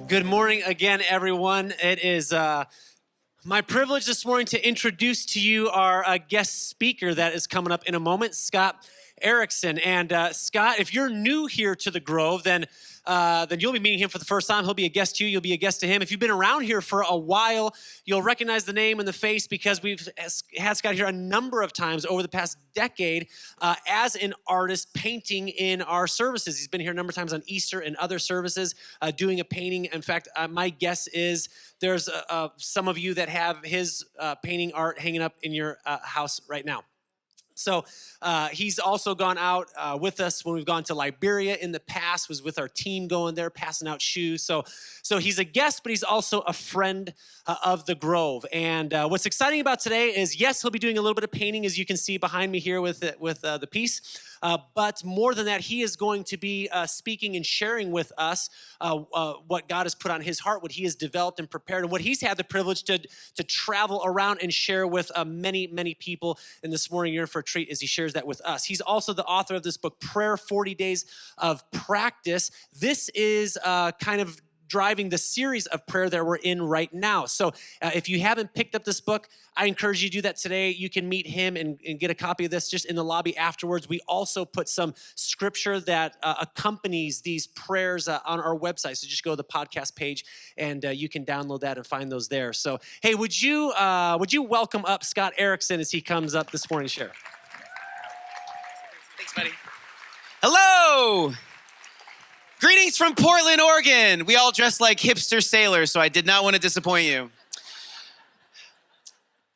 Good morning again, everyone. It is my privilege this morning to introduce to you our guest speaker that is coming up in a moment, Scott Erickson. And Scott, if you're new here to the Grove, then you'll be meeting him for the first time. He'll be a guest to you. You'll be a guest to him. If you've been around here for a while, you'll recognize the name and the face because we've had Scott here a number of times over the past decade as an artist painting in our services. He's been here a number of times on Easter and other services doing a painting. In fact, my guess is there's some of you that have his painting art hanging up in your house right now. So he's also gone out with us when we've gone to Liberia in the past, was with our team going there, passing out shoes. So he's a guest, but he's also a friend of the Grove. And what's exciting about today is, yes, he'll be doing a little bit of painting, as you can see behind me here with the piece. But more than that, he is going to be speaking and sharing with us what God has put on his heart, what he has developed and prepared, and what he's had the privilege to travel around and share with many, many people. And this morning, you're in for a treat as he shares that with us. He's also the author of this book, Prayer 40 Days of Practice. This is kind of driving the series of prayer that we're in right now. So if you haven't picked up this book, I encourage you to do that today. You can meet him and get a copy of this just in the lobby afterwards. We also put some scripture that accompanies these prayers on our website. So just go to the podcast page and you can download that and find those there. So, hey, would you welcome up Scott Erickson as he comes up this morning to share? Thanks, buddy. Hello. Greetings from Portland, Oregon. We all dress like hipster sailors, so I did not want to disappoint you.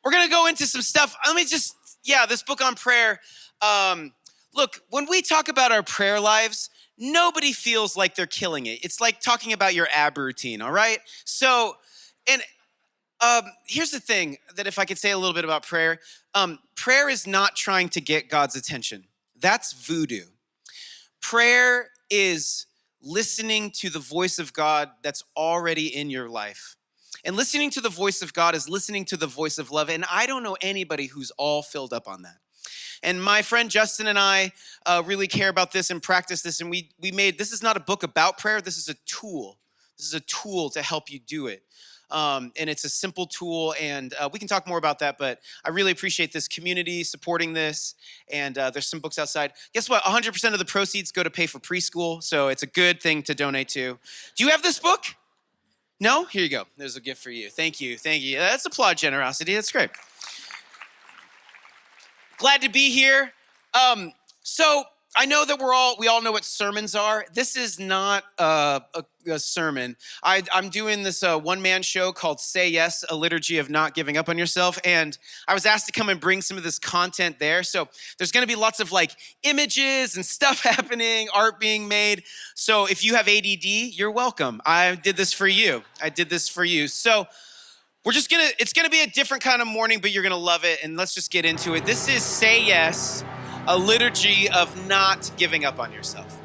We're going to go into some stuff. This book on prayer. Look, when we talk about our prayer lives, nobody feels like they're killing it. It's like talking about your ab routine, all right? So, here's the thing that if I could say a little bit about prayer. Prayer is not trying to get God's attention. That's voodoo. Prayer is listening to the voice of God that's already in your life. And listening to the voice of God is listening to the voice of love. And I don't know anybody who's all filled up on that. And my friend Justin and I really care about this and practice this. And we made, this is not a book about prayer. This is a tool. This is a tool to help you do it. And it's a simple tool, and we can talk more about that, but I really appreciate this community supporting this, and there's some books outside. Guess what? 100% of the proceeds go to pay for preschool, so it's a good thing to donate to. Do you have this book? No? Here you go. There's a gift for you. Thank you. That's applaud generosity. That's great. Glad to be here. So I know that we all know what sermons are. This is not a sermon. I'm doing this one-man show called Say Yes, a liturgy of not giving up on yourself. And I was asked to come and bring some of this content there. So there's going to be lots of like images and stuff happening, art being made. So if you have ADD, you're welcome. I did this for you. So it's going to be a different kind of morning, but you're going to love it. And let's just get into it. This is Say Yes, a liturgy of not giving up on yourself.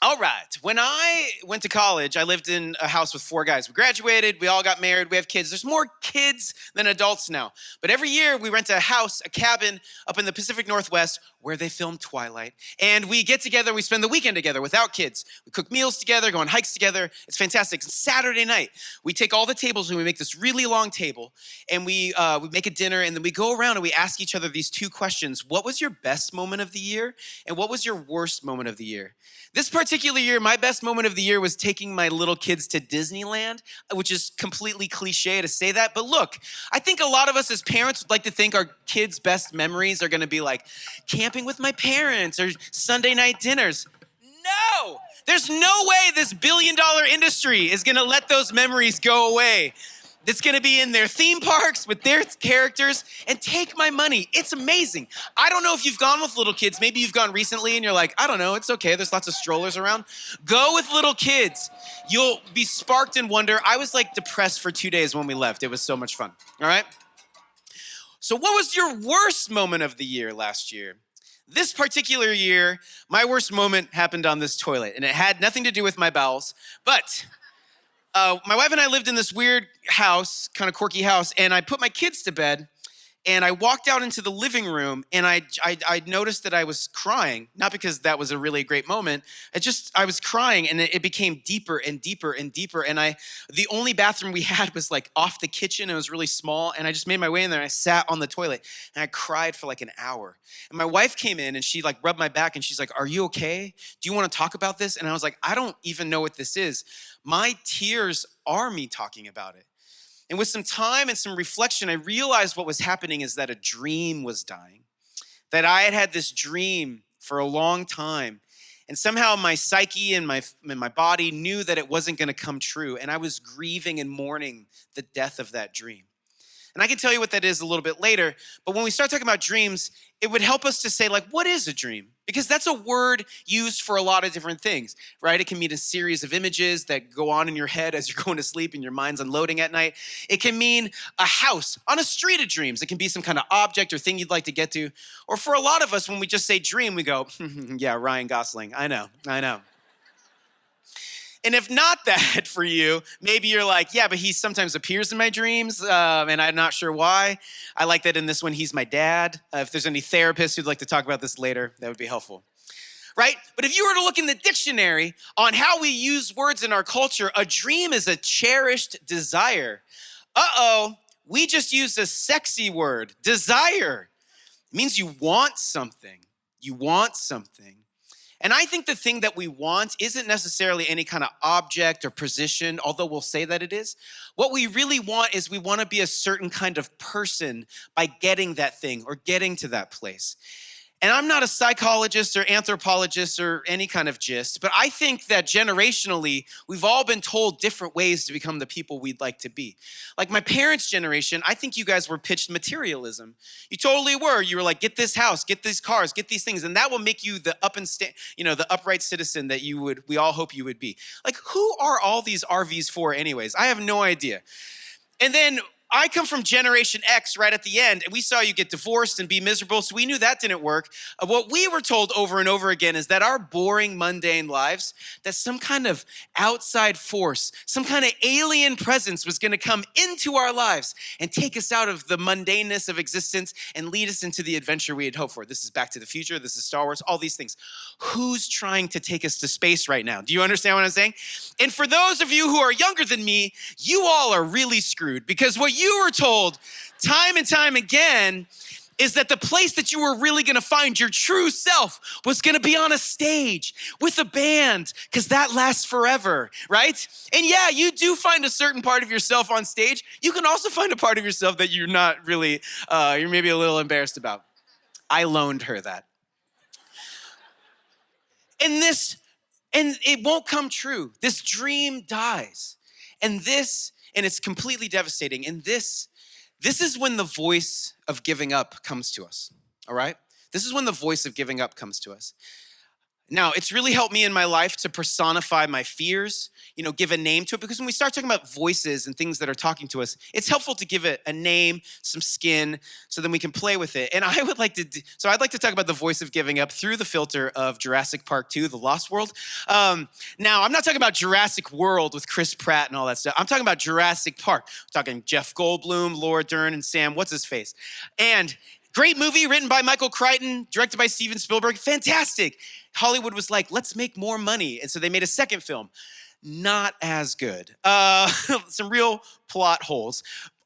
All right. When I went to college, I lived in a house with 4 guys. We graduated. We all got married. We have kids. There's more kids than adults now. But every year we rent a house, a cabin up in the Pacific Northwest where they film Twilight. And we get together. We spend the weekend together without kids. We cook meals together, go on hikes together. It's fantastic. Saturday night, we take all the tables and we make this really long table. And we make a dinner. And then we go around and we ask each other these 2 questions. What was your best moment of the year? And what was your worst moment of the year? This particular year, my best moment of the year was taking my little kids to Disneyland, which is completely cliche to say that. But look, I think a lot of us as parents would like to think our kids' best memories are going to be like camping with my parents or Sunday night dinners. No, there's no way this billion-dollar industry is going to let those memories go away. It's going to be in their theme parks with their characters, and take my money. It's amazing. I don't know if you've gone with little kids. Maybe you've gone recently and you're like, I don't know, it's okay. There's lots of strollers around. Go with little kids. You'll be sparked in wonder. I was like depressed for 2 days when we left. It was so much fun. All right. So what was your worst moment of the year last year? This particular year, my worst moment happened on this toilet, and it had nothing to do with my bowels, but my wife and I lived in this weird house, kind of quirky house, and I put my kids to bed, And I walked out into the living room, and I noticed that I was crying, not because that was a really great moment. I was crying, and it became deeper and deeper and deeper. And the only bathroom we had was like off the kitchen. It was really small, and I just made my way in there. And I sat on the toilet, and I cried for like an hour. And my wife came in, and she like rubbed my back, and she's like, "Are you okay? Do you want to talk about this?" And I was like, "I don't even know what this is. My tears are me talking about it." And with some time and some reflection, I realized what was happening is that a dream was dying, that I had had this dream for a long time. And somehow my psyche and my body knew that it wasn't going to come true. And I was grieving and mourning the death of that dream. And I can tell you what that is a little bit later. But when we start talking about dreams, it would help us to say, like, what is a dream? Because that's a word used for a lot of different things, right? It can mean a series of images that go on in your head as you're going to sleep and your mind's unloading at night. It can mean a house on a street of dreams. It can be some kind of object or thing you'd like to get to. Or for a lot of us, when we just say dream, we go, yeah, Ryan Gosling. I know. And if not that for you, maybe you're like, yeah, but he sometimes appears in my dreams, and I'm not sure why. I like that in this one, he's my dad. If there's any therapists who'd like to talk about this later, that would be helpful, right? But if you were to look in the dictionary on how we use words in our culture, a dream is a cherished desire. We just used a sexy word, desire. It means you want something. You want something. And I think the thing that we want isn't necessarily any kind of object or position, although we'll say that it is. What we really want is we want to be a certain kind of person by getting that thing or getting to that place. And I'm not a psychologist or anthropologist or any kind of gist, but I think that generationally, we've all been told different ways to become the people we'd like to be. Like my parents' generation, I think you guys were pitched materialism. You totally were. You were like, get this house, get these cars, get these things, and that will make you the the upright citizen that we all hope you would be. Like, who are all these RVs for anyways? I have no idea. And then I come from Generation X right at the end, and we saw you get divorced and be miserable, so we knew that didn't work. What we were told over and over again is that our boring, mundane lives, that some kind of outside force, some kind of alien presence was gonna come into our lives and take us out of the mundaneness of existence and lead us into the adventure we had hoped for. This is Back to the Future, this is Star Wars, all these things. Who's trying to take us to space right now? Do you understand what I'm saying? And for those of you who are younger than me, you all are really screwed, because what you were told time and time again is that the place that you were really gonna find your true self was gonna be on a stage with a band, because that lasts forever, right? And yeah, you do find a certain part of yourself on stage. You can also find a part of yourself that you're not really, you're maybe a little embarrassed about. I loaned her that. And it won't come true. This dream dies. And it's completely devastating. And this is when the voice of giving up comes to us, all right? This is when the voice of giving up comes to us. Now, it's really helped me in my life to personify my fears, give a name to it, because when we start talking about voices and things that are talking to us, it's helpful to give it a name, some skin, so then we can play with it. And I'd like to talk about the voice of giving up through the filter of Jurassic Park 2, The Lost World. Now, I'm not talking about Jurassic World with Chris Pratt and all that stuff. I'm talking about Jurassic Park. We're talking Jeff Goldblum, Laura Dern, and Sam, what's-his-face. And great movie written by Michael Crichton, directed by Steven Spielberg. Fantastic. Hollywood was like, let's make more money. And so they made a second film. Not as good. Some real plot holes.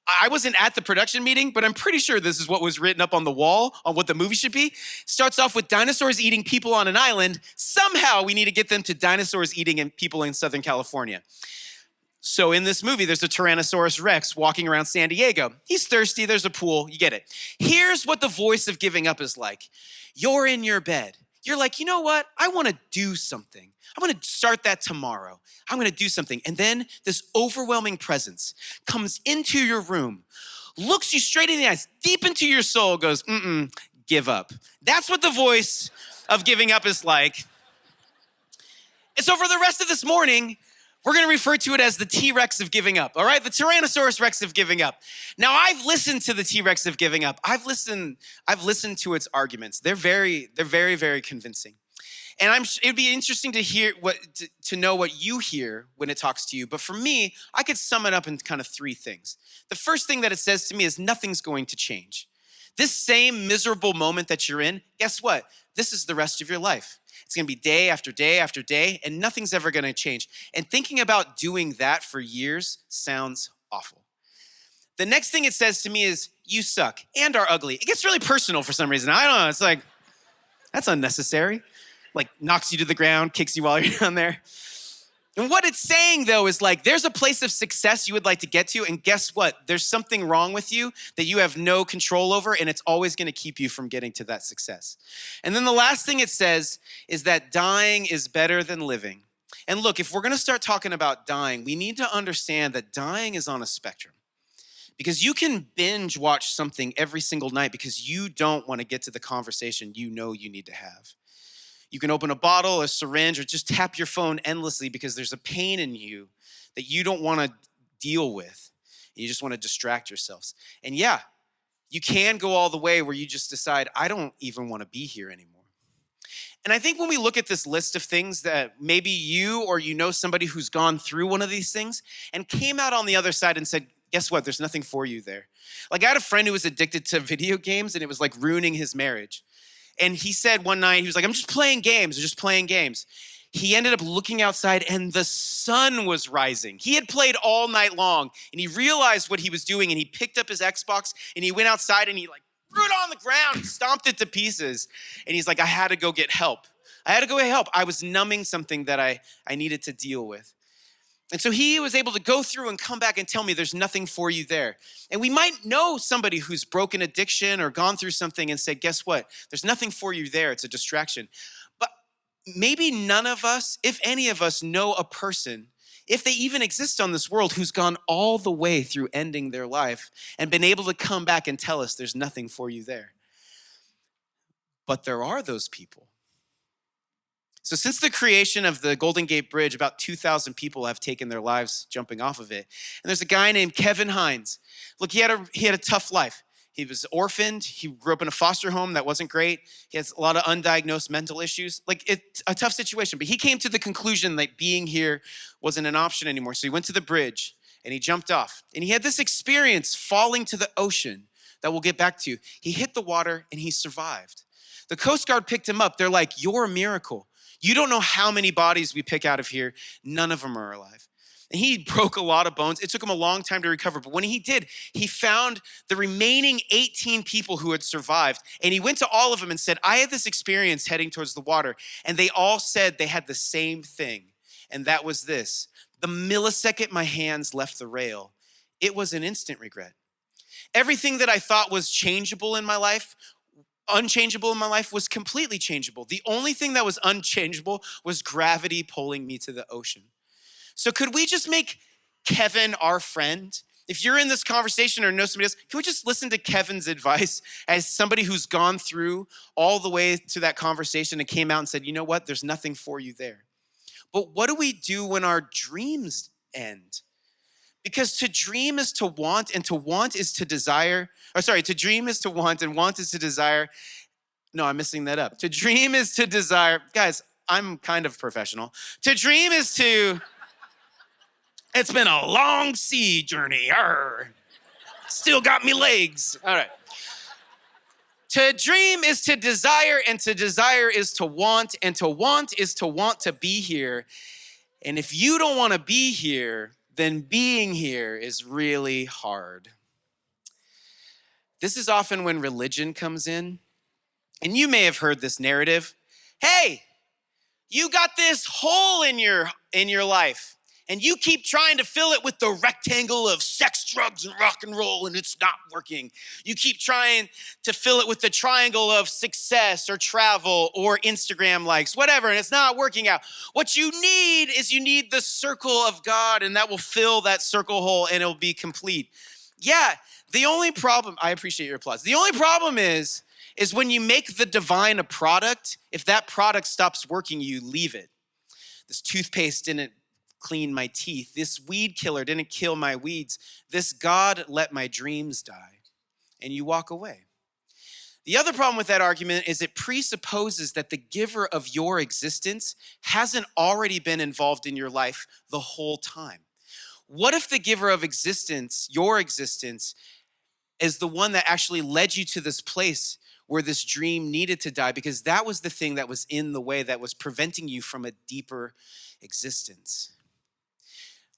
I wasn't at the production meeting, but I'm pretty sure this is what was written up on the wall on what the movie should be. Starts off with dinosaurs eating people on an island. Somehow we need to get them to dinosaurs eating people in Southern California. So in this movie, there's a Tyrannosaurus Rex walking around San Diego. He's thirsty, there's a pool, you get it. Here's what the voice of giving up is like. You're in your bed. You're like, you know what? I want to do something. I'm going to start that tomorrow. I'm going to do something. And then this overwhelming presence comes into your room, looks you straight in the eyes, deep into your soul, goes, give up. That's what the voice of giving up is like. And so for the rest of this morning, we're going to refer to it as the T-Rex of giving up, all right? The Tyrannosaurus Rex of giving up. Now, I've listened to the T-Rex of giving up. I've listened to its arguments. They're very, very convincing. And it'd be interesting to hear to know what you hear when it talks to you. But for me, I could sum it up in kind of three things. The first thing that it says to me is nothing's going to change. This same miserable moment that you're in, guess what? This is the rest of your life. It's gonna be day after day after day, and nothing's ever gonna change. And thinking about doing that for years sounds awful. The next thing it says to me is, you suck and are ugly. It gets really personal for some reason. I don't know, it's like, that's unnecessary. Like knocks you to the ground, kicks you while you're down there. And what it's saying though is like, there's a place of success you would like to get to, and guess what? There's something wrong with you that you have no control over, and it's always gonna keep you from getting to that success. And then the last thing it says is that dying is better than living. And look, if we're gonna start talking about dying, we need to understand that dying is on a spectrum. Because you can binge watch something every single night because you don't wanna get to the conversation you know you need to have. You can open a bottle, a syringe, or just tap your phone endlessly because there's a pain in you that you don't want to deal with. You just want to distract yourselves. And yeah, you can go all the way where you just decide, I don't even want to be here anymore. And I think when we look at this list of things that maybe you or you know somebody who's gone through one of these things and came out on the other side and said, guess what? There's nothing for you there. Like I had a friend who was addicted to video games and it was like ruining his marriage. And he said one night, he was like, I'm just playing games. He ended up looking outside and the sun was rising. He had played all night long and he realized what he was doing and he picked up his Xbox and he went outside and he like threw it on the ground, stomped it to pieces. And he's like, I had to go get help. I was numbing something that I needed to deal with. And so he was able to go through and come back and tell me there's nothing for you there. And we might know somebody who's broken addiction or gone through something and said, guess what? There's nothing for you there. It's a distraction. But maybe none of us, if any of us, know a person, if they even exist on this world, who's gone all the way through ending their life and been able to come back and tell us there's nothing for you there. But there are those people. So since the creation of the Golden Gate Bridge, about 2,000 people have taken their lives jumping off of it. And there's a guy named Kevin Hines. Look, he had a tough life. He was orphaned. He grew up in a foster home that wasn't great. He has a lot of undiagnosed mental issues. Like it's a tough situation, but he came to the conclusion that being here wasn't an option anymore. So he went to the bridge and he jumped off. And he had this experience falling to the ocean that we'll get back to. He hit the water and he survived. The Coast Guard picked him up. They're like, you're a miracle. You don't know how many bodies we pick out of here. None of them are alive. And he broke a lot of bones. It took him a long time to recover. But when he did, he found the remaining 18 people who had survived. And he went to all of them and said, I had this experience heading towards the water. And they all said they had the same thing. And that was this. The millisecond my hands left the rail, it was an instant regret. Everything that I thought was unchangeable in my life was completely changeable. The only thing that was unchangeable was gravity pulling me to the ocean. So could we just make Kevin our friend? If you're in this conversation or know somebody else, can we just listen to Kevin's advice as somebody who's gone through all the way to that conversation and came out and said, you know what, there's nothing for you there. But what do we do when our dreams end? Because to dream is to want, and to want is to desire. To dream is to want, and want is to desire. No, I'm messing that up. To dream is to desire. Guys, I'm kind of professional. To dream is to, it's been a long sea journey. Arr. Still got me legs. All right. To dream is to desire, and to desire is to want, and to want is to want to be here. And if you don't want to be here, then being here is really hard. This is often when religion comes in. And you may have heard this narrative. Hey, you got this hole in your life, and you keep trying to fill it with the rectangle of sex, drugs, and rock and roll, and it's not working. You keep trying to fill it with the triangle of success or travel or Instagram likes, whatever, and it's not working out. What you need is the circle of God, and that will fill that circle hole, and it'll be complete. Yeah, the only problem, I appreciate your applause. The only problem is when you make the divine a product, if that product stops working, you leave it. This toothpaste didn't clean my teeth. This weed killer didn't kill my weeds. This God let my dreams die. And you walk away. The other problem with that argument is it presupposes that the giver of your existence hasn't already been involved in your life the whole time. What if the giver of existence, your existence, is the one that actually led you to this place where this dream needed to die, because that was the thing that was in the way that was preventing you from a deeper existence.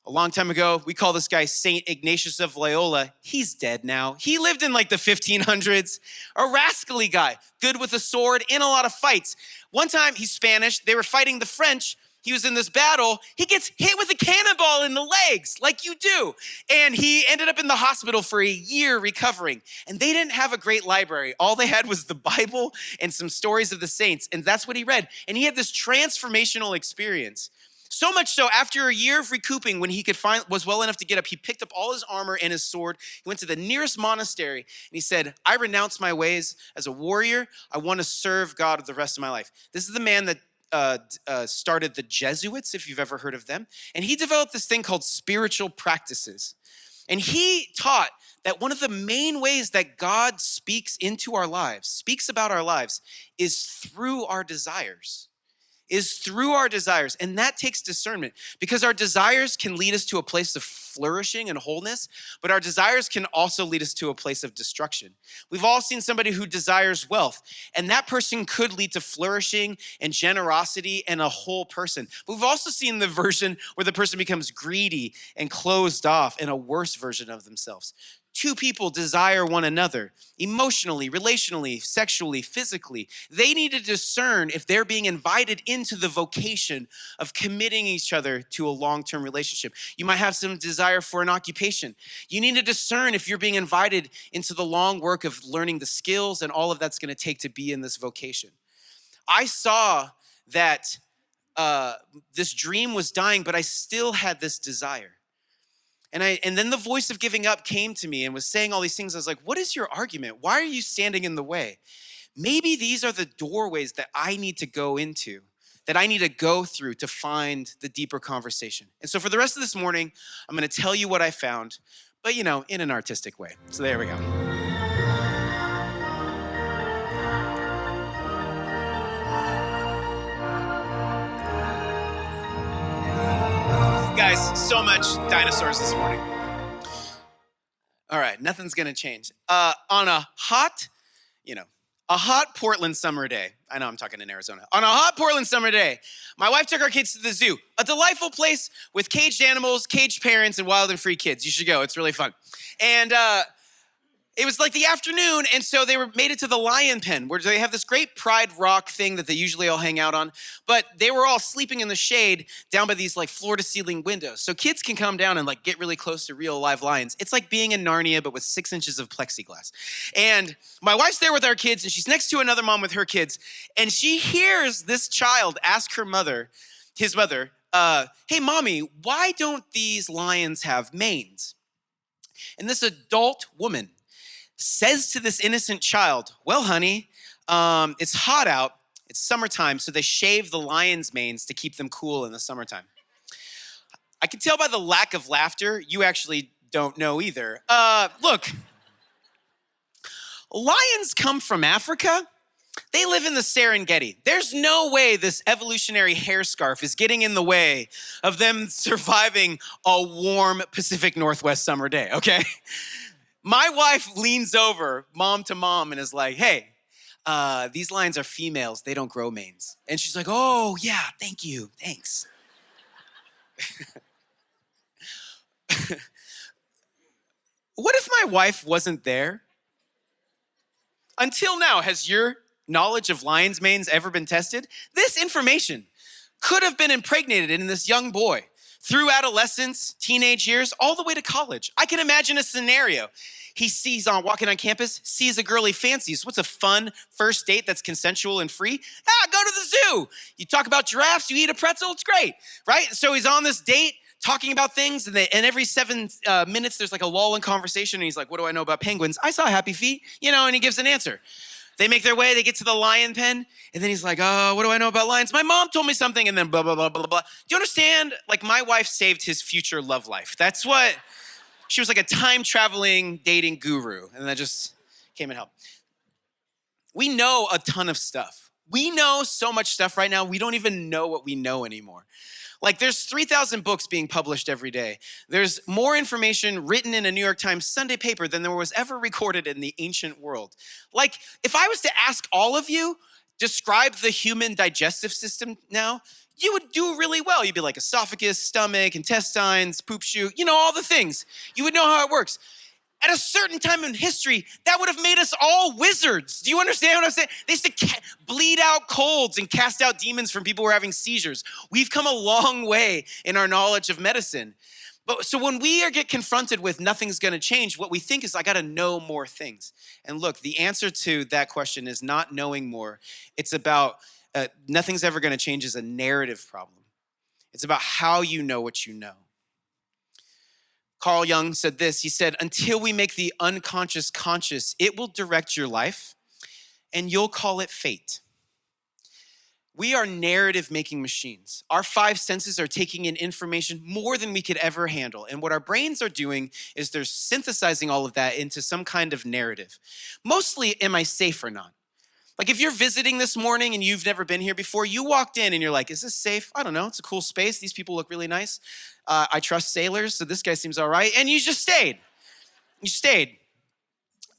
A long time ago, we call this guy Saint Ignatius of Loyola. He's dead now. He lived in like the 1500s. A rascally guy, good with a sword, in a lot of fights. One time, he's Spanish. They were fighting the French. He was in this battle. He gets hit with a cannonball in the legs, like you do. And he ended up in the hospital for a year recovering. And they didn't have a great library. All they had was the Bible and some stories of the saints. And that's what he read. And he had this transformational experience. So much so, after a year of recouping, when he was well enough to get up, he picked up all his armor and his sword. He went to the nearest monastery and he said, I renounce my ways as a warrior. I want to serve God the rest of my life. This is the man that started the Jesuits, if you've ever heard of them. And he developed this thing called spiritual practices. And he taught that one of the main ways that God speaks into our lives, speaks about our lives, is through our desires. And that takes discernment, because our desires can lead us to a place of flourishing and wholeness, but our desires can also lead us to a place of destruction. We've all seen somebody who desires wealth, and that person could lead to flourishing and generosity and a whole person. But we've also seen the version where the person becomes greedy and closed off and a worse version of themselves. Two people desire one another emotionally, relationally, sexually, physically. They need to discern if they're being invited into the vocation of committing each other to a long-term relationship. You might have some desire for an occupation. You need to discern if you're being invited into the long work of learning the skills and all of that's going to take to be in this vocation. I saw that this dream was dying, but I still had this desire. And then the voice of giving up came to me and was saying all these things. I was like, what is your argument? Why are you standing in the way? Maybe these are the doorways that I need to go into, that I need to go through to find the deeper conversation. And so for the rest of this morning, I'm going to tell you what I found, but in an artistic way. So there we go. Guys, so much dinosaurs this morning. All right, nothing's gonna change. On a hot Portland summer day. I know I'm talking in Arizona. On a hot Portland summer day, my wife took our kids to the zoo, a delightful place with caged animals, caged parents, and wild and free kids. You should go, it's really fun. And it was like the afternoon, and so they made it to the lion pen, where they have this great Pride Rock thing that they usually all hang out on, but they were all sleeping in the shade down by these like floor-to-ceiling windows, so kids can come down and like get really close to real live lions. It's like being in Narnia, but with 6 inches of plexiglass. And my wife's there with our kids, and she's next to another mom with her kids, and she hears this child ask his mother, hey, mommy, why don't these lions have manes? And this adult woman says to this innocent child, well, honey, it's hot out, it's summertime, so they shave the lion's manes to keep them cool in the summertime. I can tell by the lack of laughter, you actually don't know either. Look, lions come from Africa. They live in the Serengeti. There's no way this evolutionary hair scarf is getting in the way of them surviving a warm Pacific Northwest summer day, okay? My wife leans over, mom to mom, and is like, hey, these lions are females. They don't grow manes. And she's like, oh, yeah, thank you. Thanks. What if my wife wasn't there? Until now, has your knowledge of lion's manes ever been tested? This information could have been impregnated in this young boy through adolescence, teenage years, all the way to college. I can imagine a scenario. He sees walking on campus, sees a girl he fancies. What's a fun first date that's consensual and free? Go to the zoo. You talk about giraffes, you eat a pretzel, it's great, right? So he's on this date talking about things, and every 7 minutes there's like a lull in conversation, and he's like, what do I know about penguins? I saw Happy Feet, and he gives an answer. They make their way, they get to the lion pen, and then he's like, oh, what do I know about lions? My mom told me something, and then blah, blah, blah, blah, blah. Do you understand? Like, my wife saved his future love life. That's what, she was like a time-traveling dating guru, and that just came and helped. We know a ton of stuff. We know so much stuff right now, we don't even know what we know anymore. Like there's 3,000 books being published every day. There's more information written in a New York Times Sunday paper than there was ever recorded in the ancient world. Like if I was to ask all of you, describe the human digestive system now, you would do really well. You'd be like esophagus, stomach, intestines, poop chute, all the things. You would know how it works. At a certain time in history, that would have made us all wizards. Do you understand what I'm saying? They used to bleed out colds and cast out demons from people who were having seizures. We've come a long way in our knowledge of medicine. But so when we get confronted with nothing's gonna change, what we think is I gotta know more things. And look, the answer to that question is not knowing more. It's about nothing's ever gonna change is a narrative problem. It's about how you know what you know. Carl Jung said this, he said, until we make the unconscious conscious, it will direct your life and you'll call it fate. We are narrative making machines. Our 5 senses are taking in information more than we could ever handle. And what our brains are doing is they're synthesizing all of that into some kind of narrative. Mostly, am I safe or not? Like if you're visiting this morning and you've never been here before, you walked in and you're like, is this safe? I don't know, it's a cool space. These people look really nice. I trust sailors, so this guy seems all right. And you just stayed. You stayed.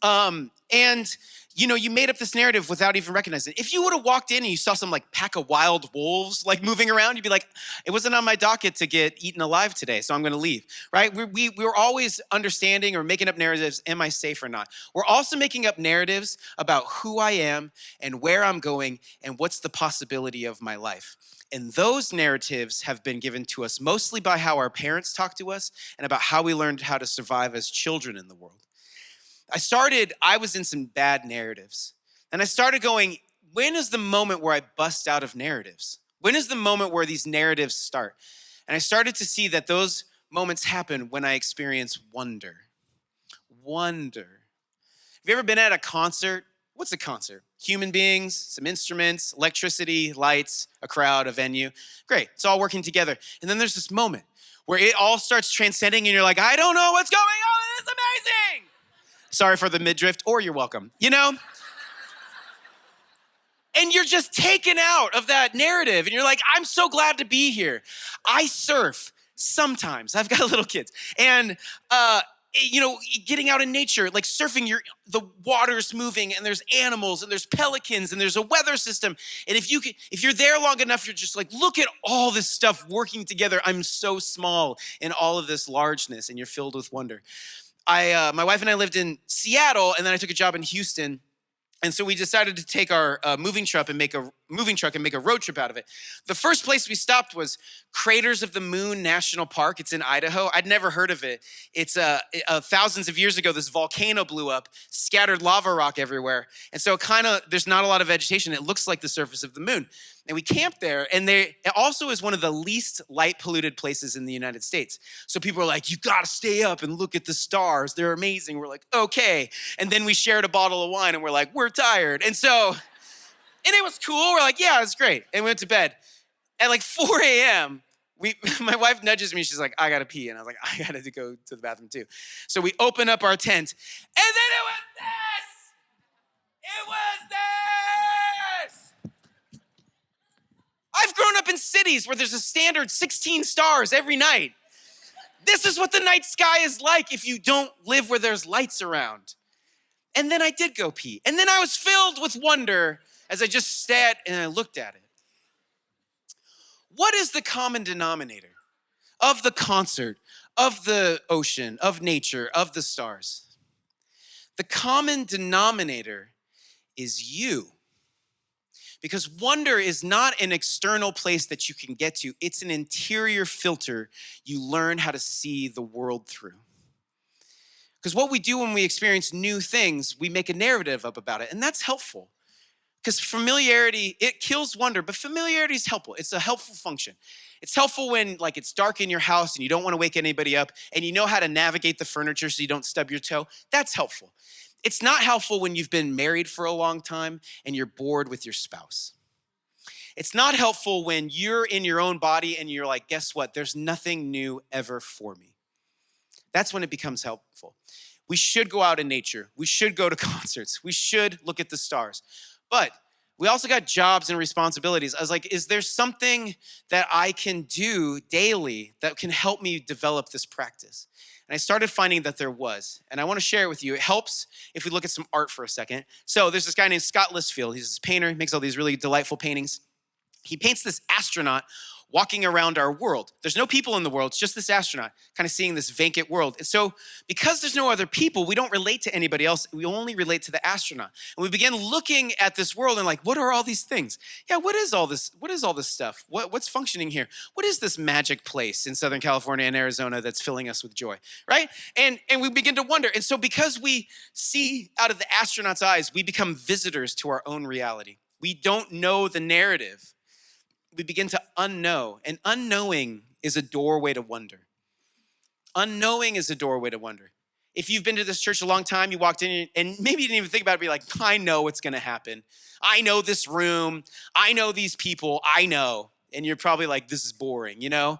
And you made up this narrative without even recognizing it. If you would have walked in and you saw some like pack of wild wolves like moving around, you'd be like, it wasn't on my docket to get eaten alive today, so I'm gonna leave, right? We're always understanding or making up narratives, am I safe or not? We're also making up narratives about who I am and where I'm going and what's the possibility of my life. And those narratives have been given to us mostly by how our parents talk to us and about how we learned how to survive as children in the world. I was in some bad narratives. And I started going, when is the moment where I bust out of narratives? When is the moment where these narratives start? And I started to see that those moments happen when I experience wonder. Wonder. Have you ever been at a concert? What's a concert? Human beings, some instruments, electricity, lights, a crowd, a venue. Great, it's all working together. And then there's this moment where it all starts transcending and you're like, I don't know what's going on, it's amazing. Sorry for the midriff, or you're welcome. And you're just taken out of that narrative and you're like, I'm so glad to be here. I surf sometimes. I've got little kids. And getting out in nature, like surfing, the water's moving and there's animals and there's pelicans and there's a weather system. And if you're there long enough, you're just like, look at all this stuff working together. I'm so small in all of this largeness, and you're filled with wonder. My wife and I lived in Seattle, and then I took a job in Houston. And so we decided to take our moving truck and make a road trip out of it. The first place we stopped was Craters of the Moon National Park. It's in Idaho. I'd never heard of it. It's thousands of years ago, this volcano blew up, scattered lava rock everywhere. And so there's not a lot of vegetation. It looks like the surface of the moon. And we camped there, and it also is one of the least light polluted places in the United States. So people are like, you gotta stay up and look at the stars. They're amazing. We're like, okay. And then we shared a bottle of wine and we're like, we're tired. And it was cool. We're like, yeah, it's great. And we went to bed. At like 4 a.m., my wife nudges me. She's like, I gotta pee. And I was like, I gotta go to the bathroom too. So we open up our tent, and then it was this. It was this. I've grown up in cities where there's a standard 16 stars every night. This is what the night sky is like if you don't live where there's lights around. And then I did go pee. And then I was filled with wonder as I just sat and I looked at it. What is the common denominator of the concert, of the ocean, of nature, of the stars? The common denominator is you. Because wonder is not an external place that you can get to. It's an interior filter you learn how to see the world through. Because what we do when we experience new things, we make a narrative up about it, and that's helpful. Because familiarity, it kills wonder, but familiarity is helpful. It's a helpful function. It's helpful when it's dark in your house and you don't want to wake anybody up and you know how to navigate the furniture so you don't stub your toe. That's helpful. It's not helpful when you've been married for a long time and you're bored with your spouse. It's not helpful when you're in your own body and you're like, guess what? There's nothing new ever for me. That's when it becomes helpful. We should go out in nature. We should go to concerts. We should look at the stars. But We also got jobs and responsibilities. I was like, is there something that I can do daily that can help me develop this practice? And I started finding that there was. And I want to share it with you. It helps if we look at some art for a second. So there's this guy named Scott Listfield. He's this painter. He makes all these really delightful paintings. He paints this astronaut walking around our world. There's no people in the world. It's just this astronaut kind of seeing this vacant world. And so because there's no other people, we don't relate to anybody else. We only relate to the astronaut. And we begin looking at this world and like, what are all these things? Yeah, what is all this? What is all this stuff? What's functioning here? What is this magic place in Southern California and Arizona that's filling us with joy, right? And we begin to wonder. And so because we see out of the astronaut's eyes, we become visitors to our own reality. We don't know the narrative. We begin to unknow, and unknowing is a doorway to wonder. Unknowing is a doorway to wonder. If you've been to this church a long time, you walked in and maybe you didn't even think about it, be like, I know what's gonna happen. I know this room, I know these people, I know. And you're probably like, this is boring, you know?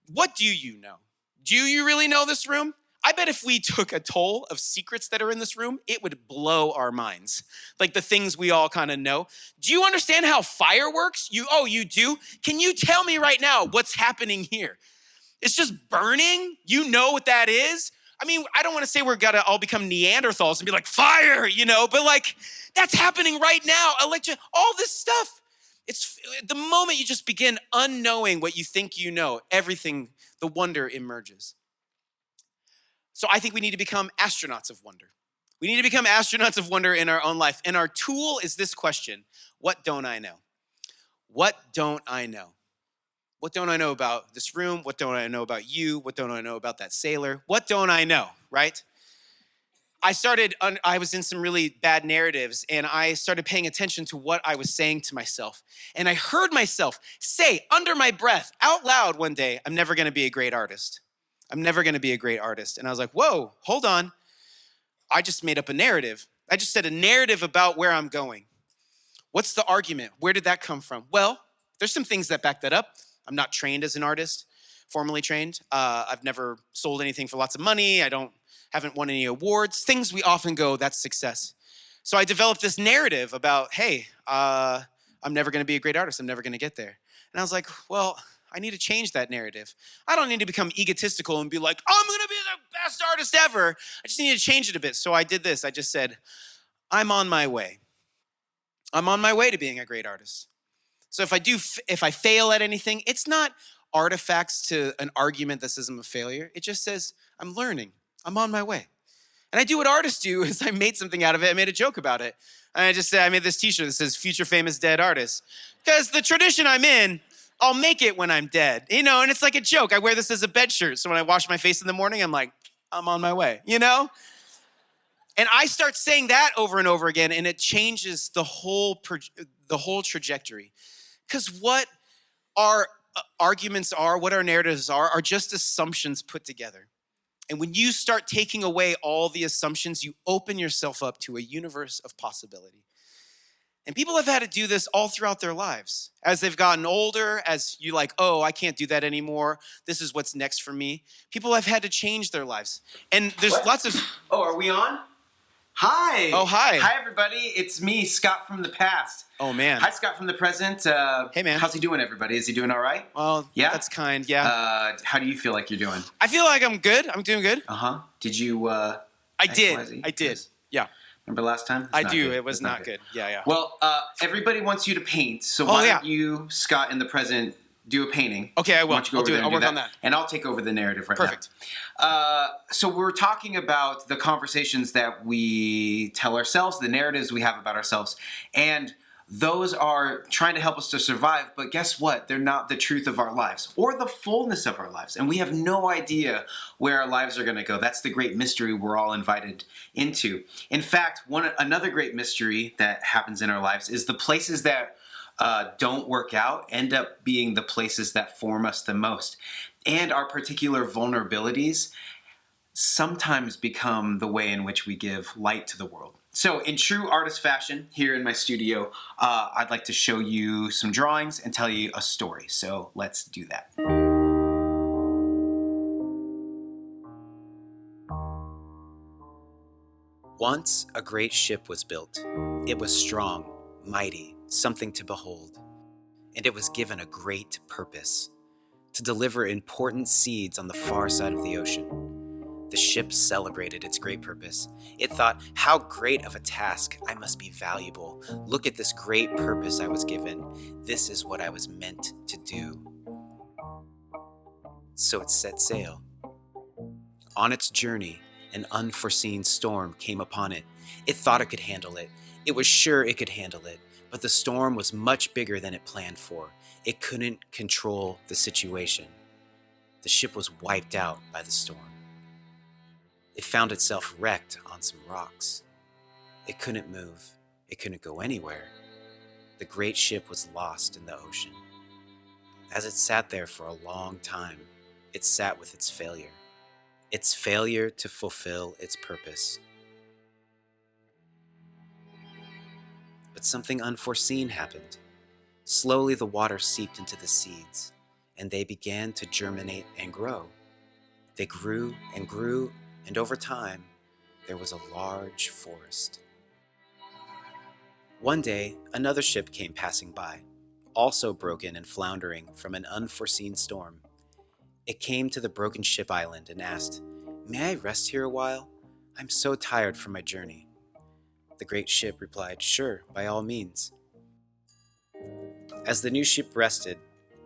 What do you know? Do you really know this room? I bet if we took a toll of secrets that are in this room, it would blow our minds. Like the things we all kind of know. Do you understand how fire works? You do? Can you tell me right now what's happening here? It's just burning? You know what that is? I mean, I don't want to say we're gonna all become Neanderthals and be like, fire, you know, but like, that's happening right now. All this stuff. It's the moment you just begin unknowing what you think you know, everything, the wonder emerges. So I think we need to become astronauts of wonder. We need to become astronauts of wonder in our own life. And our tool is this question: what don't I know? What don't I know? What don't I know about this room? What don't I know about you? What don't I know about that sailor? What don't I know, right? I was in some really bad narratives, and I started paying attention to what I was saying to myself. And I heard myself say under my breath out loud one day, I'm never gonna be a great artist. I'm never gonna be a great artist. And I was like, whoa, hold on. I just made up a narrative. I just said a narrative about where I'm going. What's the argument? Where did that come from? Well, there's some things that back that up. I'm not trained as an artist, formally trained. I've never sold anything for lots of money. Haven't won any awards. Things we often go, that's success. So I developed this narrative about, hey, I'm never gonna be a great artist. I'm never gonna get there. And I was like, well, I need to change that narrative. I don't need to become egotistical and be like, I'm gonna be the best artist ever. I just need to change it a bit. So I did this. I just said, I'm on my way. I'm on my way to being a great artist. So if I fail at anything, it's not artifacts to an argument that says I'm a failure. It just says, I'm learning. I'm on my way. And I do what artists do is I made something out of it. I made a joke about it. And I just said, I made this t-shirt that says future famous dead artist. Because the tradition I'm in, I'll make it when I'm dead, you know, and it's like a joke. I wear this as a bed shirt. So when I wash my face in the morning, I'm like, I'm on my way, you know? And I start saying that over and over again, and it changes the whole trajectory. Because what our arguments are, what our narratives are just assumptions put together. And when you start taking away all the assumptions, you open yourself up to a universe of possibility. And people have had to do this all throughout their lives. As they've gotten older, as you like, oh, I can't do that anymore. This is what's next for me. People have had to change their lives. And there's lots of... Oh, are we on? Hi. Oh, hi. Hi, everybody. It's me, Scott from the past. Oh, man. Hi, Scott from the present. Hey, man. How's he doing, everybody? Is he doing all right? Well, yeah? That's kind, yeah. How do you feel like you're doing? I feel like I'm good. I'm doing good. Uh-huh. Did you... I did. Yes. Yeah. Remember last time? I do. It was not good. Yeah. Well, everybody wants you to paint, so why don't you, Scott, in the present, do a painting? Okay, I will. I'll do it. I'll work on that. And I'll take over the narrative right Perfect. now. So we're talking about the conversations that we tell ourselves, the narratives we have about ourselves, and those are trying to help us to survive, but guess what? They're not the truth of our lives or the fullness of our lives. And we have no idea where our lives are going to go. That's the great mystery we're all invited into. In fact, another great mystery that happens in our lives is the places that don't work out end up being the places that form us the most. And our particular vulnerabilities sometimes become the way in which we give light to the world. So in true artist fashion, here in my studio, I'd like to show you some drawings and tell you a story. So let's do that. Once a great ship was built. It was strong, mighty, something to behold, and it was given a great purpose: to deliver important seeds on the far side of the ocean. The ship celebrated its great purpose. It thought, how great of a task! I must be valuable. Look at this great purpose I was given. This is what I was meant to do. So it set sail. On its journey, an unforeseen storm came upon it. It thought it could handle it. It was sure it could handle it, but the storm was much bigger than it planned for. It couldn't control the situation. The ship was wiped out by the storm. It found itself wrecked on some rocks. It couldn't move. It couldn't go anywhere. The great ship was lost in the ocean. As it sat there for a long time, it sat with its failure to fulfill its purpose. But something unforeseen happened. Slowly the water seeped into the seeds, and they began to germinate and grow. They grew and grew, and over time, there was a large forest. One day, another ship came passing by, also broken and floundering from an unforeseen storm. It came to the broken ship island and asked, "May I rest here a while? I'm so tired from my journey." The great ship replied, "Sure, by all means." As the new ship rested,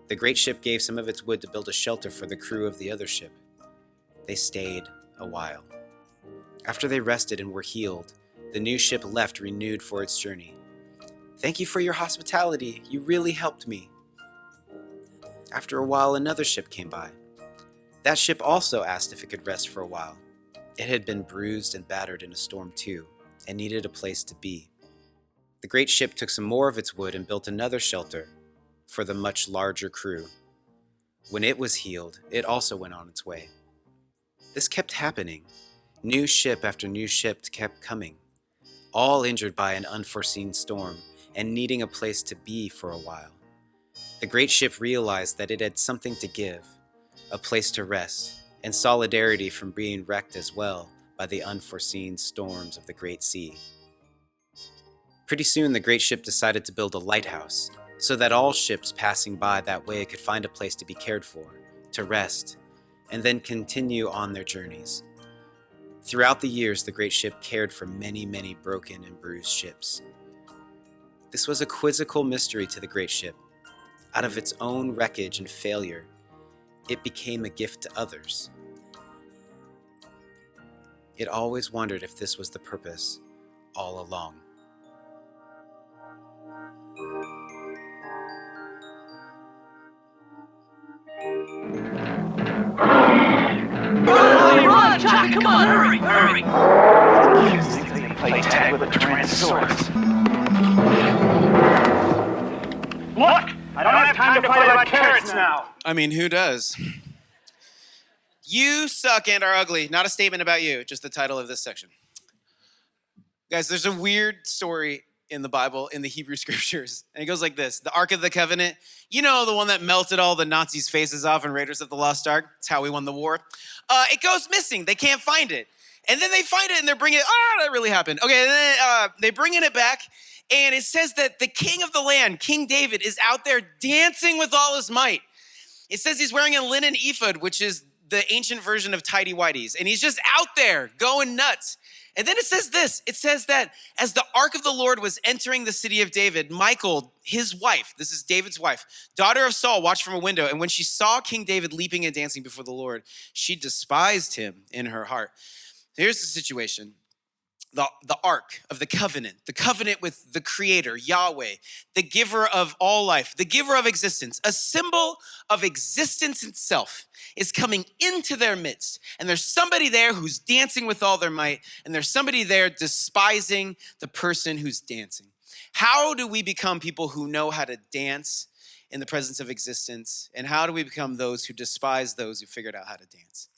the great ship gave some of its wood to build a shelter for the crew of the other ship. They stayed a while. After they rested and were healed, the new ship left renewed for its journey. "Thank you for your hospitality. You really helped me." After a while, another ship came by. That ship also asked if it could rest for a while. It had been bruised and battered in a storm too, and needed a place to be. The great ship took some more of its wood and built another shelter for the much larger crew. When it was healed, it also went on its way. This kept happening. New ship after new ship kept coming, all injured by an unforeseen storm and needing a place to be for a while. The great ship realized that it had something to give, a place to rest, and solidarity from being wrecked as well by the unforeseen storms of the great sea. Pretty soon, the great ship decided to build a lighthouse so that all ships passing by that way could find a place to be cared for, to rest, and then continue on their journeys. Throughout the years, the great ship cared for many, many broken and bruised ships. This was a quizzical mystery to the great ship. Out of its own wreckage and failure, it became a gift to others. It always wondered if this was the purpose all along. Run, Jack, come on, hurry, hurry! You think they can play tag with a Tyrannosaurus? Look! I don't have time to fight about carrots now! I mean, who does? You suck and are ugly. Not a statement about you, just the title of this section. Guys, there's a weird story in the Bible, in the Hebrew scriptures, and it goes like this. The Ark of the Covenant, you know, the one that melted all the Nazis' faces off in Raiders of the Lost Ark? It's how we won the war. It goes missing. They can't find it. And then they find it and they're bringing it, that really happened. Okay, and then they bringing it back, and it says that the king of the land, King David, is out there dancing with all his might. It says he's wearing a linen ephod, which is the ancient version of tighty-whities, and he's just out there going nuts. And then it says this, it says that as the ark of the Lord was entering the city of David, Michal, his wife, this is David's wife, daughter of Saul, watched from a window. And when she saw King David leaping and dancing before the Lord, she despised him in her heart. Here's the situation. The ark of the covenant with the creator, Yahweh, the giver of all life, the giver of existence, a symbol of existence itself is coming into their midst. And there's somebody there who's dancing with all their might, and there's somebody there despising the person who's dancing. How do we become people who know how to dance in the presence of existence? And how do we become those who despise those who figured out how to dance?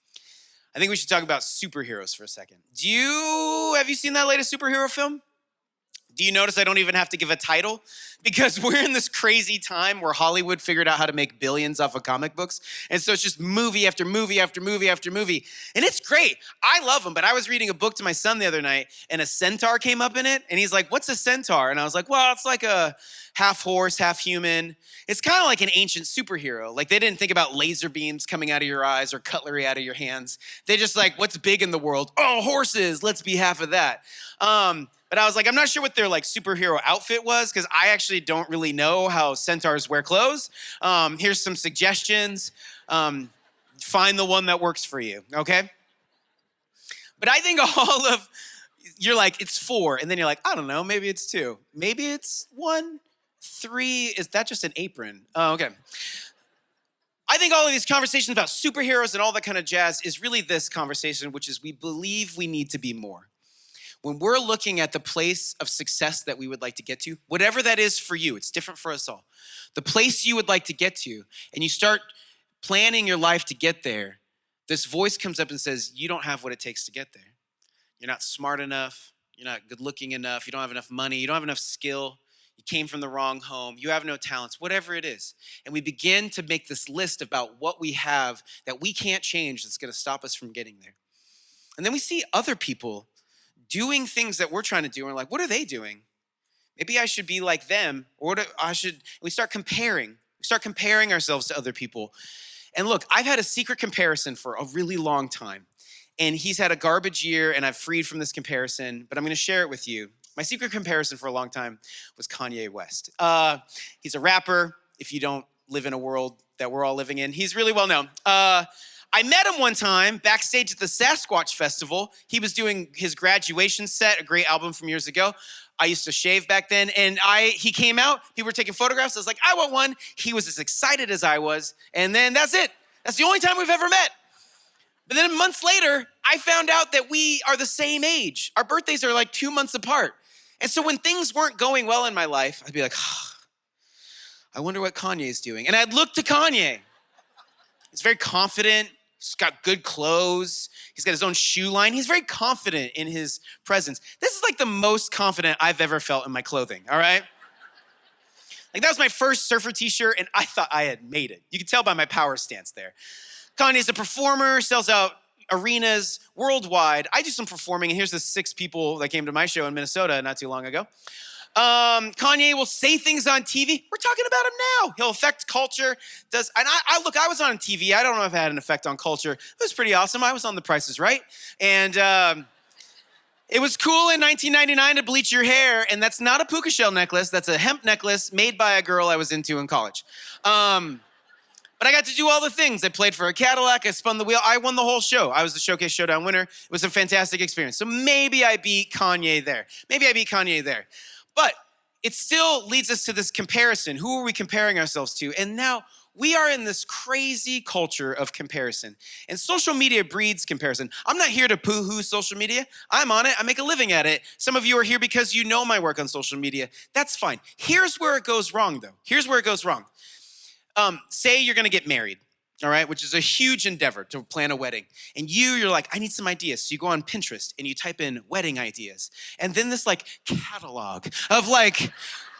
I think we should talk about superheroes for a second. Have you seen that latest superhero film? Do you notice I don't even have to give a title? Because we're in this crazy time where Hollywood figured out how to make billions off of comic books. And so it's just movie after movie after movie after movie. And it's great. I love them. But I was reading a book to my son the other night and a centaur came up in it. And he's like, what's a centaur? And I was like, well, it's like a half horse, half human. It's kind of like an ancient superhero. Like they didn't think about laser beams coming out of your eyes or cutlery out of your hands. They just like, what's big in the world? Oh, horses. Let's be half of that. But I was like, I'm not sure what their like superhero outfit was because I actually don't really know how centaurs wear clothes. Here's some suggestions. Find the one that works for you, okay? But I think you're like, it's 4. And then you're like, I don't know, maybe it's 2. Maybe it's 1, 3. Is that just an apron? Oh, okay. I think all of these conversations about superheroes and all that kind of jazz is really this conversation, which is we believe we need to be more. When we're looking at the place of success that we would like to get to, whatever that is for you, it's different for us all. The place you would like to get to, and you start planning your life to get there, this voice comes up and says, you don't have what it takes to get there. You're not smart enough. You're not good looking enough. You don't have enough money. You don't have enough skill. You came from the wrong home. You have no talents, whatever it is. And we begin to make this list about what we have that we can't change that's going to stop us from getting there. And then we see other people doing things that we're trying to do, and we're like, what are they doing? Maybe I should be like them, or we start comparing. We start comparing ourselves to other people. And look, I've had a secret comparison for a really long time, and he's had a garbage year, and I've freed from this comparison, but I'm gonna share it with you. My secret comparison for a long time was Kanye West. He's a rapper, if you don't live in a world that we're all living in. He's really well known. I met him one time backstage at the Sasquatch Festival. He was doing his graduation set, a great album from years ago. I used to shave back then, and he came out. People were taking photographs. I was like, I want one. He was as excited as I was, and then that's it. That's the only time we've ever met. But then months later, I found out that we are the same age. Our birthdays are like 2 months apart. And so when things weren't going well in my life, I'd be like, I wonder what Kanye's doing. And I'd look to Kanye. He's very confident. He's got good clothes. He's got his own shoe line. He's very confident in his presence. This is like the most confident I've ever felt in my clothing, all right? Like that was my first surfer t-shirt and I thought I had made it. You can tell by my power stance there. Kanye's a performer, sells out arenas worldwide. I do some performing and here's the 6 people that came to my show in Minnesota not too long ago. Kanye will say things on TV. We're talking about him now. He'll affect culture. I was on TV. I don't know if it had an effect on culture. It was pretty awesome. I was on The Price is Right. And it was cool in 1999 to bleach your hair. And that's not a puka shell necklace. That's a hemp necklace made by a girl I was into in college. But I got to do all the things. I played for a Cadillac. I spun the wheel. I won the whole show. I was the Showcase Showdown winner. It was a fantastic experience. So maybe I beat Kanye there. But it still leads us to this comparison. Who are we comparing ourselves to? And now we are in this crazy culture of comparison. And social media breeds comparison. I'm not here to poo-hoo social media. I'm on it. I make a living at it. Some of you are here because you know my work on social media. That's fine. Here's where it goes wrong, though. Here's where it goes wrong. Say you're going to get married. All right, which is a huge endeavor to plan a wedding. And you're like, I need some ideas. So you go on Pinterest and you type in wedding ideas. And then this like catalog of like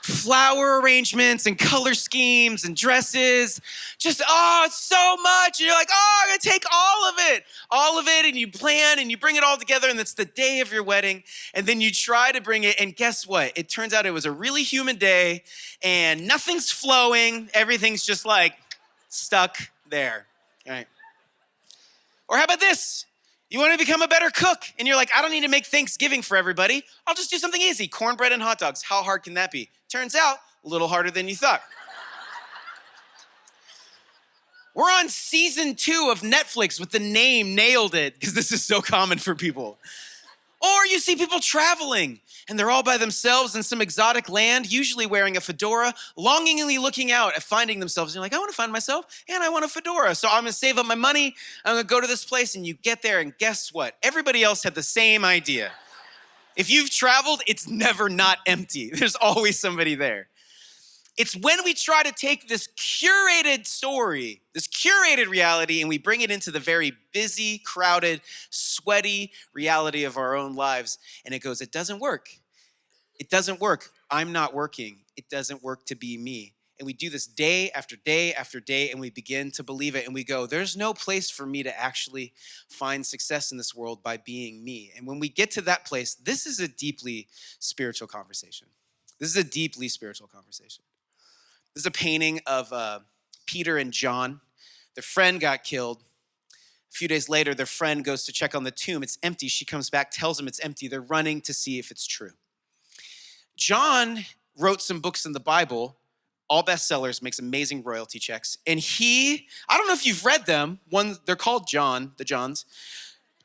flower arrangements and color schemes and dresses. Just, it's so much. And you're like, I'm gonna take all of it. And you plan and you bring it all together and it's the day of your wedding. And then you try to bring it and guess what? It turns out it was a really humid day and nothing's flowing. Everything's just like stuck there, all right? Or how about this? You want to become a better cook, and you're like, I don't need to make Thanksgiving for everybody. I'll just do something easy, cornbread and hot dogs. How hard can that be? Turns out, a little harder than you thought. We're on season 2 of Netflix with the name Nailed It, because this is so common for people. Or you see people traveling, and they're all by themselves in some exotic land, usually wearing a fedora, longingly looking out at finding themselves. And you're like, I want to find myself, and I want a fedora. So I'm going to save up my money. I'm going to go to this place, and you get there, and guess what? Everybody else had the same idea. If you've traveled, it's never not empty. There's always somebody there. It's when we try to take this curated story, this curated reality, and we bring it into the very busy, crowded, sweaty reality of our own lives, and it doesn't work. It doesn't work. I'm not working. It doesn't work to be me. And we do this day after day after day, and we begin to believe it, and we go, there's no place for me to actually find success in this world by being me. And when we get to that place, this is a deeply spiritual conversation. This is a deeply spiritual conversation. This is a painting of Peter and John. Their friend got killed. A few days later, their friend goes to check on the tomb. It's empty. She comes back, tells them it's empty. They're running to see if it's true. John wrote some books in the Bible, all bestsellers, makes amazing royalty checks. And I don't know if you've read them. They're called John, the Johns.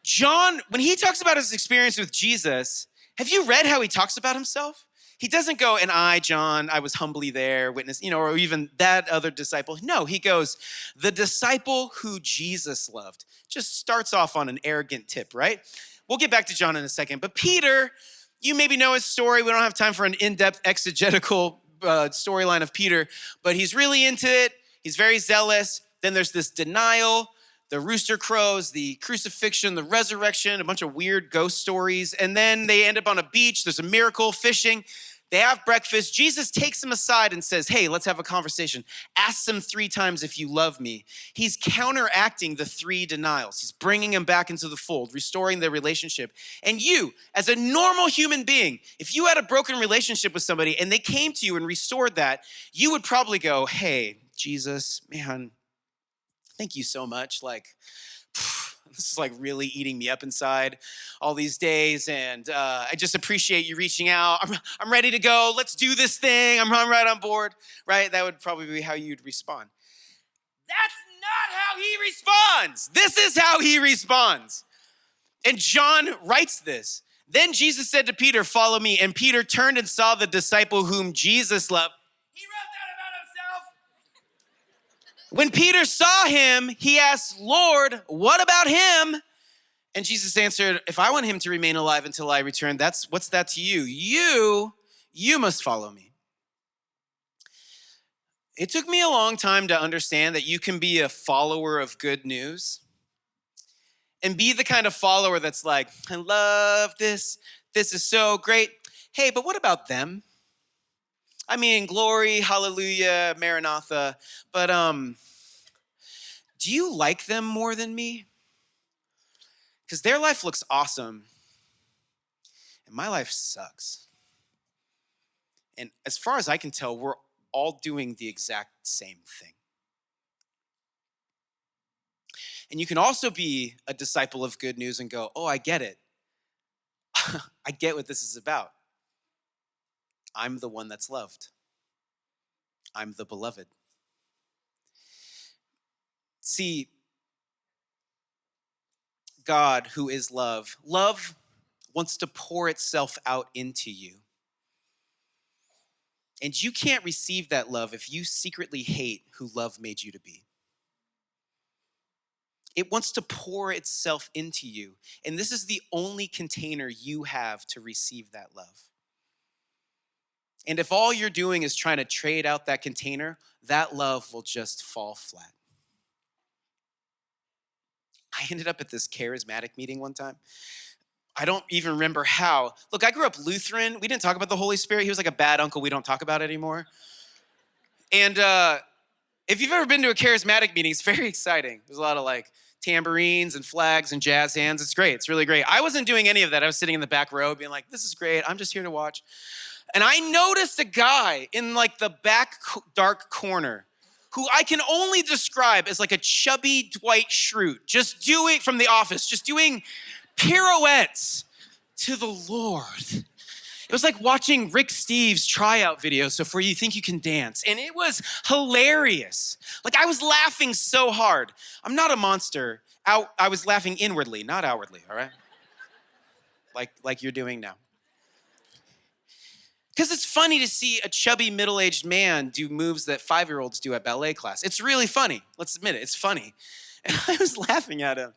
John, when he talks about his experience with Jesus, have you read how he talks about himself? He doesn't go, and I, John, I was humbly there, witness, or even that other disciple. No, he goes, the disciple who Jesus loved. Just starts off on an arrogant tip, right? We'll get back to John in a second. But Peter, you maybe know his story. We don't have time for an in-depth exegetical storyline of Peter, but he's really into it. He's very zealous. Then there's this denial, the rooster crows, the crucifixion, the resurrection, a bunch of weird ghost stories. And then they end up on a beach. There's a miracle, fishing. They have breakfast. Jesus takes them aside and says, hey, let's have a conversation. Asks them 3 times if you love me. He's counteracting the 3 denials. He's bringing them back into the fold, restoring their relationship. And you, as a normal human being, if you had a broken relationship with somebody and they came to you and restored that, you would probably go, hey, Jesus, man, thank you so much. This is really eating me up inside all these days. And I just appreciate you reaching out. I'm ready to go. Let's do this thing. I'm right on board, right? That would probably be how you'd respond. That's not how he responds. This is how he responds. And John writes this. Then Jesus said to Peter, follow me. And Peter turned and saw the disciple whom Jesus loved. He wrote that about himself. When Peter saw him, he asked, Lord, what about him? And Jesus answered, if I want him to remain alive until I return, what's that to you? You must follow me. It took me a long time to understand that you can be a follower of good news and be the kind of follower that's like, I love this. This is so great. Hey, but what about them? I mean, glory, hallelujah, Maranatha. But do you like them more than me? Because their life looks awesome, and my life sucks. And as far as I can tell, we're all doing the exact same thing. And you can also be a disciple of good news and go, oh, I get it. I get what this is about. I'm the one that's loved. I'm the beloved. See, God, who is love wants to pour itself out into you. And you can't receive that love if you secretly hate who love made you to be. It wants to pour itself into you. And this is the only container you have to receive that love. And if all you're doing is trying to trade out that container, that love will just fall flat. I ended up at this charismatic meeting one time. I don't even remember how. Look, I grew up Lutheran. We didn't talk about the Holy Spirit. He was like a bad uncle. We don't talk about it anymore. And if you've ever been to a charismatic meeting, it's very exciting. There's a lot of tambourines and flags and jazz hands. It's great. It's really great. I wasn't doing any of that. I was sitting in the back row being like, this is great. I'm just here to watch. And I noticed a guy in the back dark corner who I can only describe as a chubby Dwight Schrute, just doing, from The Office, just doing pirouettes to the Lord. It was like watching Rick Steves' tryout video, so for You Think You Can Dance. And it was hilarious. I was laughing so hard. I'm not a monster. I was laughing inwardly, not outwardly, all right? Like you're doing now. Because it's funny to see a chubby middle-aged man do moves that 5-year-olds do at ballet class. It's really funny. Let's admit it. It's funny. And I was laughing at him.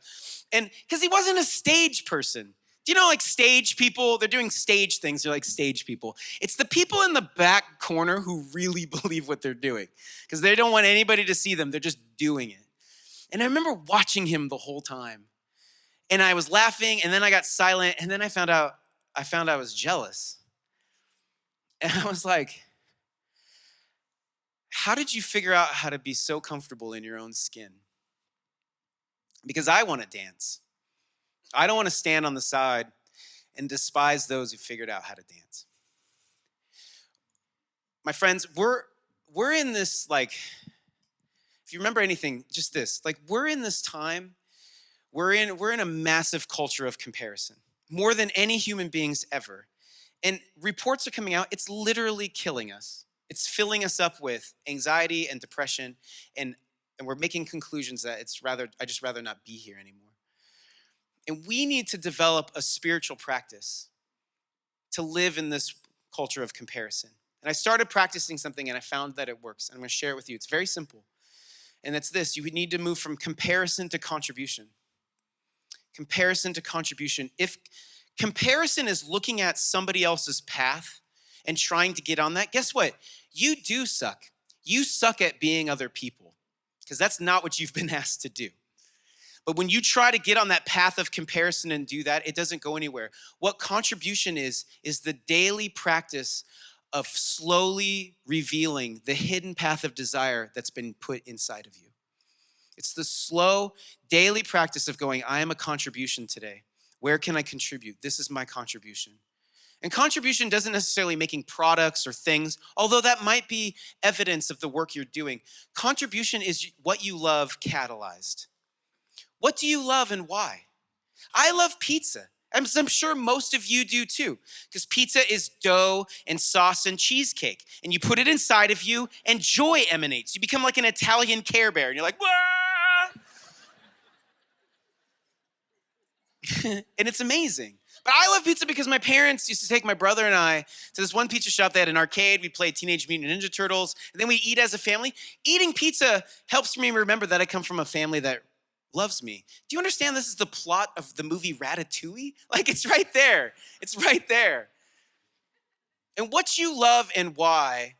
And because he wasn't a stage person. Do you know stage people? They're doing stage things. They're like stage people. It's the people in the back corner who really believe what they're doing. Because they don't want anybody to see them. They're just doing it. And I remember watching him the whole time. And I was laughing, and then I got silent, and then I found out I was jealous. And I was like, how did you figure out how to be so comfortable in your own skin? Because I want to dance. I don't want to stand on the side and despise those who figured out how to dance. My friends, we're in this, like, if you remember anything, just this, like, we're in this time, we're in a massive culture of comparison, more than any human beings ever. And reports are coming out, it's literally killing us. It's filling us up with anxiety and depression, and we're making conclusions that I just rather not be here anymore. And we need to develop a spiritual practice to live in this culture of comparison. And I started practicing something and I found that it works. And I'm going to share it with you. It's very simple. And it's this: you need to move from comparison to contribution. Comparison to contribution. If comparison is looking at somebody else's path and trying to get on that, guess what? You do suck. You suck at being other people, because that's not what you've been asked to do. But when you try to get on that path of comparison and do that, it doesn't go anywhere. What contribution is the daily practice of slowly revealing the hidden path of desire that's been put inside of you. It's the slow daily practice of going, I am a contribution today. Where can I contribute? This is my contribution. And contribution doesn't necessarily making products or things, although that might be evidence of the work you're doing. Contribution is what you love catalyzed. What do you love and why? I love pizza. I'm sure most of you do too, because pizza is dough and sauce and cheesecake, and you put it inside of you and joy emanates. You become like an Italian Care Bear, and you're like, wah! And it's amazing. But I love pizza because my parents used to take my brother and I to this one pizza shop. They had an arcade. We played Teenage Mutant Ninja Turtles, and then we eat as a family. Eating pizza helps me remember that I come from a family that loves me. Do you understand this is the plot of the movie Ratatouille? Like, it's right there. It's right there. And what you love and why,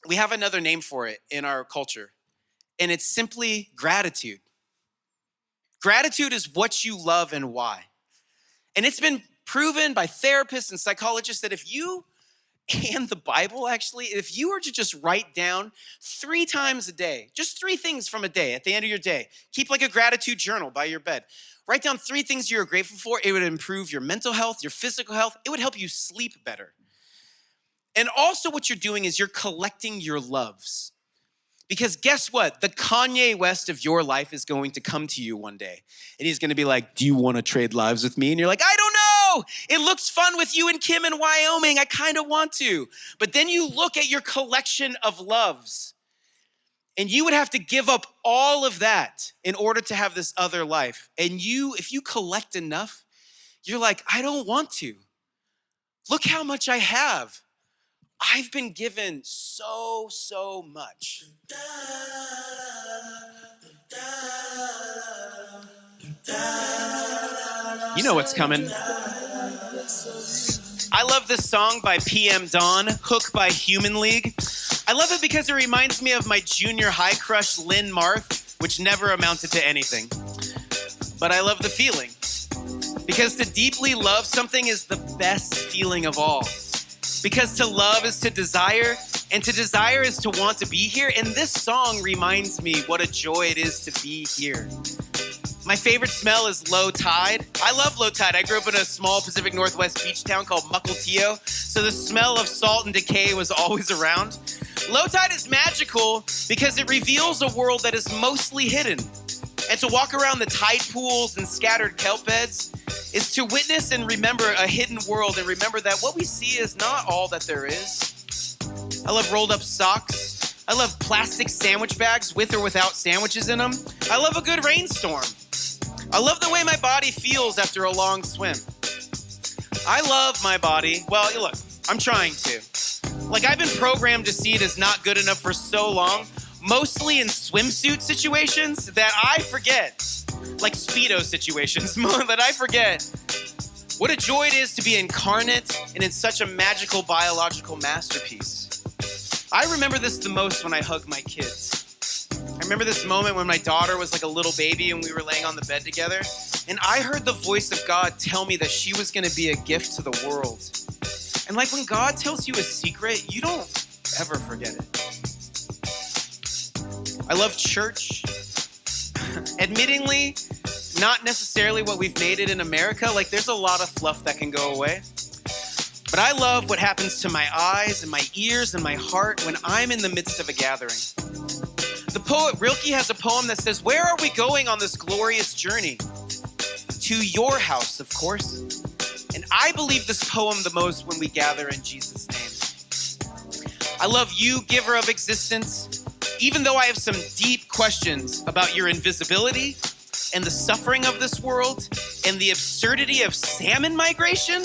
we have another name for it in our culture, and it's simply gratitude. Gratitude is what you love and why. And it's been proven by therapists and psychologists that if you, and the Bible actually, if you were to just write down 3 times a day, just 3 things from a day at the end of your day, keep like a gratitude journal by your bed. Write down 3 things you're grateful for. It would improve your mental health, your physical health. It would help you sleep better. And also what you're doing is you're collecting your loves. Because guess what? The Kanye West of your life is going to come to you one day. And he's going to be like, do you want to trade lives with me? And you're like, I don't know. It looks fun with you and Kim in Wyoming. I kind of want to. But then you look at your collection of loves. And you would have to give up all of that in order to have this other life. And if you collect enough, you're like, I don't want to. Look how much I have. I've been given so much. You know what's coming. I love this song by PM Dawn, Hook by Human League. I love it because it reminds me of my junior high crush, Lynn Marth, which never amounted to anything. But I love the feeling. Because to deeply love something is the best feeling of all. Because to love is to desire, and to desire is to want to be here. And this song reminds me what a joy it is to be here. My favorite smell is low tide. I love low tide. I grew up in a small Pacific Northwest beach town called Mukilteo, so the smell of salt and decay was always around. Low tide is magical because it reveals a world that is mostly hidden. And to walk around the tide pools and scattered kelp beds is to witness and remember a hidden world and remember that what we see is not all that there is. I love rolled up socks. I love plastic sandwich bags with or without sandwiches in them. I love a good rainstorm. I love the way my body feels after a long swim. I love my body. Well, look, I'm trying to. Like, I've been programmed to see it as not good enough for so long, mostly in swimsuit situations, that I forget, like Speedo situations, that I forget what a joy it is to be incarnate and in such a magical biological masterpiece. I remember this the most when I hug my kids. I remember this moment when my daughter was like a little baby and we were laying on the bed together, and I heard the voice of God tell me that she was going to be a gift to the world. And like when God tells you a secret, you don't ever forget it. I love church. Admittingly, not necessarily what we've made it in America. Like there's a lot of fluff that can go away. But I love what happens to my eyes and my ears and my heart when I'm in the midst of a gathering. The poet Rilke has a poem that says, "Where are we going on this glorious journey?" To your house, of course. And I believe this poem the most when we gather in Jesus' name. I love you, giver of existence. Even though I have some deep questions about your invisibility and the suffering of this world and the absurdity of salmon migration,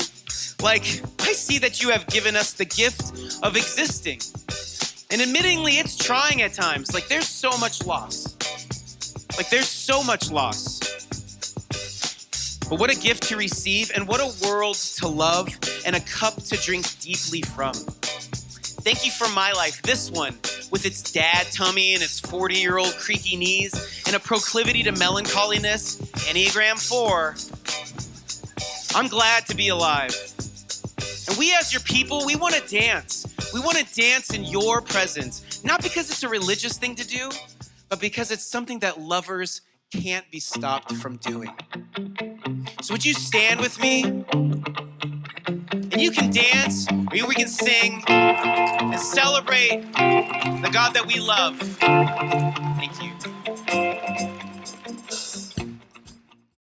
like, I see that you have given us the gift of existing. And admittingly, it's trying at times. Like, there's so much loss. But what a gift to receive, and what a world to love, and a cup to drink deeply from. Thank you for my life, this one, with its dad tummy and its 40-year-old creaky knees, and a proclivity to melancholiness, Enneagram 4. I'm glad to be alive. And we as your people, we want to dance. We want to dance in your presence, not because it's a religious thing to do, but because it's something that lovers can't be stopped from doing. So would you stand with me? And you can dance, or we can sing and celebrate the God that we love. Thank you.